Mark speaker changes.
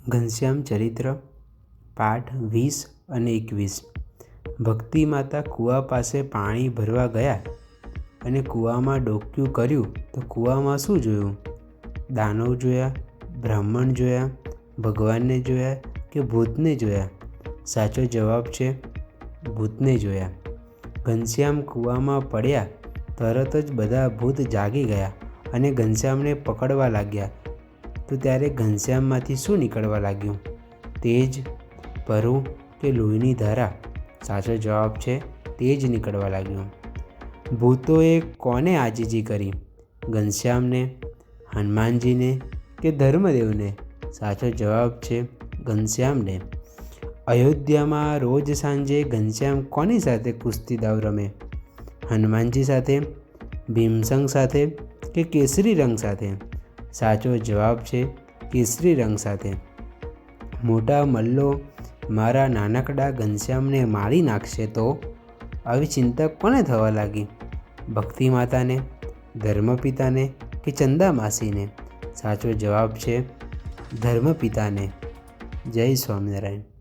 Speaker 1: ઘનશ્યામ ચરિત્ર પાઠ 20 અને 21। ભક્તિ માતા કૂવા પાસે પાણી ભરવા ગયા અને કૂવામાં ડોક્યું કર્યું તો કૂવામાં શું જોયું? દાનવ જોયા, બ્રાહ્મણ જોયા, ભગવાનને જોયા કે ભૂતને જોયા? સાચો જવાબ છે ભૂતને જોયા। ઘનશ્યામ કૂવામાં પડ્યા તરત જ બધા ભૂત જાગી ગયા અને ઘનશ્યામને પકડવા લાગ્યા। તો ત્યારે ઘનશ્યામમાંથી શું નીકળવા લાગ્યું? તેજ, પરુ કે લોહીની ધારા? સાચો જવાબ છે તેજ નીકળવા લાગ્યું। ભૂતોએ કોને આજીજી કરી? ઘનશ્યામને, હનુમાનજીને કે ધર્મદેવને? સાચો જવાબ છે ઘનશ્યામને। અયોધ્યામાં રોજ સાંજે ઘનશ્યામ કોની સાથે કુસ્તી દાવ રમે? હનુમાનજી સાથે, ભીમસંગ સાથે કે કેસરી રંગ સાથે? સાચો જવાબ છે કેસરી રંગ સાથે। મોટા મલ્લો મારા નાનકડા ઘનશ્યામને મારી નાખશે તો? આવી ચિંતા કોને થવા લાગી? ભક્તિ માતાને, ધર્મપિતાને કે ચંદા માસીને? સાચો જવાબ છે ધર્મપિતાને। જય સ્વામિનારાયણ।